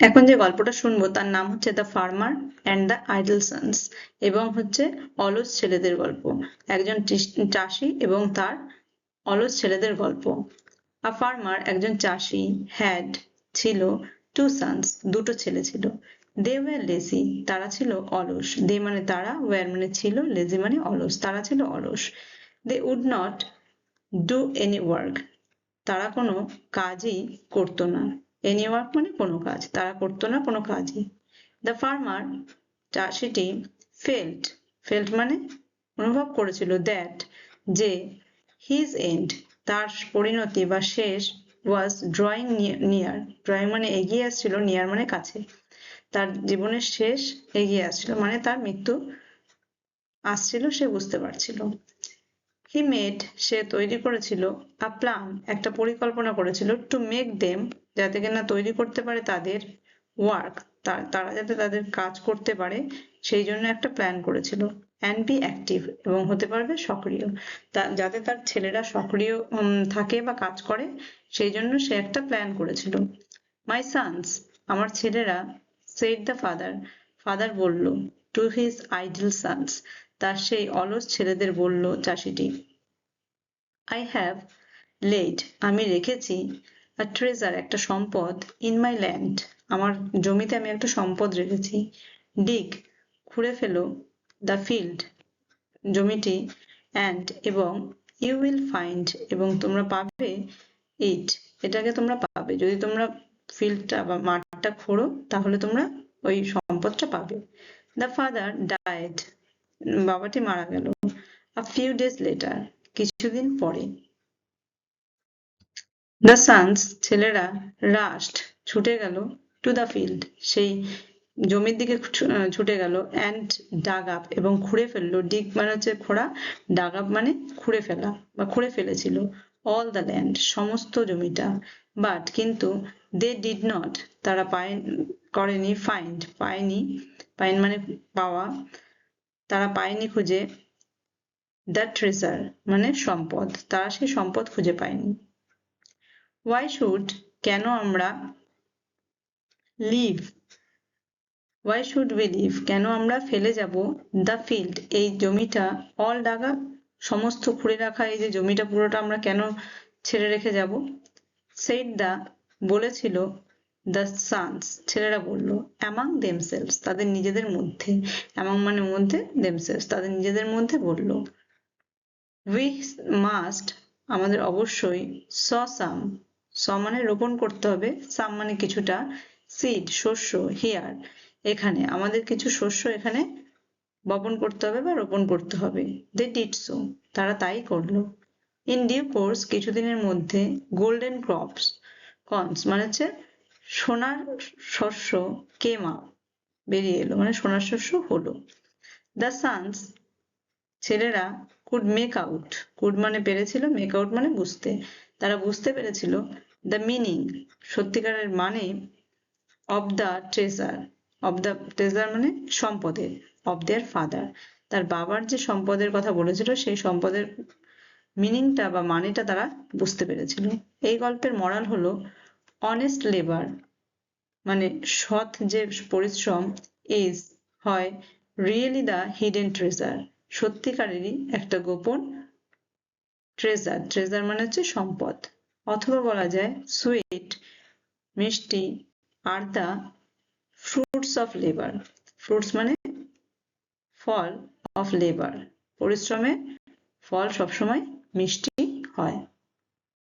এখন যে গল্পটা শুনবো তার নাম হচ্ছে the farmer and the idol sons এবং হচ্ছে অলস ছেলেদের গল্প। একজন চাষি এবং তার অলস ছেলেদের গল্প। আ ফার্মার একজন চাষি হ্যাড ছিল টু সন্স দুটো ছেলে ছিল। দে ওয়ার লেজি তারা ছিল অলস। দে মানে তারা, ওয়ার মানে ছিল, লেজি মানে অলস, তারা ছিল অলস। They would not do any work তারা কোনো কাজই করতো না। এনি ওয়ার্ক মানে কোনো কাজ, তারা করতো না কোনো কাজই। দ্য ফার্মার চাষিটি ফেল্ট, ফেল্ট মানে অনুভব করেছিল, দ্যাট যে হিজ এন্ড তার পরিণতি বা শেষ ওয়াজ ড্রয়িং নিয়ার, ড্রয়িং মানে এগিয়ে আসছিল, নিয়ার মানে কাছে, তার জীবনের শেষ এগিয়ে আসছিল মানে তার মৃত্যু আসছিল সে বুঝতে পারছিল। হি মেড সে তৈরি করেছিল, আ প্ল্যান একটা পরিকল্পনা করেছিল, টু মেক দেম যাতে কিনা তৈরি করতে পারে তাদের ওয়ার্ক তারা যাতে তাদের কাজ করতে পারে সেই জন্য একটা প্ল্যান করেছিল। অ্যান্ড বি অ্যাক্টিভ এবং হতে পারবে সক্রিয়, যাতে তার ছেলেরা সক্রিয় থাকে বা কাজ করে সেই জন্য সে একটা প্ল্যান করেছিল। মাই সানস আমার ছেলেরা, সেড দ্য ফাদার ফাদার বলল, টু হিজ আইডল সানস তার সেই অলস ছেলেদের বলল চাষিটি, আই হ্যাভ লেড আমি রেখেছি, আ ট্রেজার একটা সম্পদ, ইন মাই ল্যান্ড আমার জমিতে আমি একটা সম্পদ রেখেছি। ডিগ খুঁড়ে ফেলো, দ্য ফিল্ড জমিটি, অ্যান্ড এবং ইউ উইল ফাইন্ড এবং তোমরা পাবে, ইট এটাকে তোমরা পাবে, যদি তোমরা ফিল্ডটা বা মাঠটা খোঁড়ো তাহলে তোমরা ওই সম্পদটা পাবে। দ্য ফাদার ডায়েড বাবাটি মারা গেল। আ ফিউ ডেজ লেটার কিছুদিন পরে। দ্য সানস ছেলেরা, রাশড ছুটে গেল, টু দ্য ফিল্ড সেই জমির দিকে ছুটে গেল, অ্যান্ড ডাগ আপ এবং খুঁড়ে ফেললো, ডিগ মানে হচ্ছে খোঁড়া, ডাগ আপ মানে খুঁড়ে ফেলা বা খুঁড়ে ফেলেছিল, অল দ্য ল্যান্ড সমস্ত জমিটা। বাট কিন্তু দে ডিড নট তারা করেনি, ফাইন্ড পায়নি, ফাইন্ড মানে পাওয়া, তারা পায়নি খুঁজে, দ্য ট্রেজার মানে সম্পদ, তারা সেই সম্পদ খুঁজে পায়নি। ওয়াই শুড কেন আমরা, leave why should we leave কেন আমরা ফেলে যাব, দ্য ফিল্ড এই জমিটা, অল ডাগা সমস্ত খুঁড়ে রাখা এই যে জমিটা পুরোটা আমরা কেন ছেড়ে রেখে যাব। সেইড দা বলেছিল, দ্য সানস ছেলেরা বলল, অ্যামাং দেমসেলস তাদের নিজেদের মধ্যে, অ্যামাং মানে মধ্যে, দেমসেলস তাদের নিজেদের মধ্যে বলল, উই মাস্ট আমাদের অবশ্যই, স সাম স মানে রোপণ করতে হবে, সাম মানে কিছুটা, সিড শস্য, হিয়ার এখানে আমাদের কিছু শস্য এখানে বপন করতে হবে বা রোপণ করতে হবে। দে ডিড সো তারা তাই করলো। ইন ডিউ কোর্স কিছুদিনের মধ্যে, গোল্ডেন ক্রপস কর্নস মানে হচ্ছে সোনার শস্য, কেম আপ বেরিয়ে এলো মানে সোনার শস্য হলো। দ্য সানস ছেলেরা, কুড মেক আউট, কুড মানে পেরেছিল, মেক আউট মানে বুঝতে, তারা বুঝতে পেরেছিল, দ্য মিনিং সত্যিকারের মানে, of the treasure, of the treasure মানে সম্পদের, অব দেয়ার ফাদার তার বাবার যে সম্পদের কথা বলেছিল সেই সম্পদের মিনিংটা বা মানেটা তারা বুঝতে পেরেছিল। এই গল্পের মরাল হলো, অনেস্ট লেবার মানে সৎ যে পরিশ্রম, ইজ হয়, রিয়েলি দ্য হিডেন ট্রেজার সত্যিকারেরই একটা গোপন ট্রেজার, ট্রেজার মানে হচ্ছে সম্পদ। অথবা বলা যায় সুইট মিষ্টি, are the fruits of labour fruits মানে ফল, অফ লেবার পরিশ্রমের ফল সবসময় মিষ্টি হয়।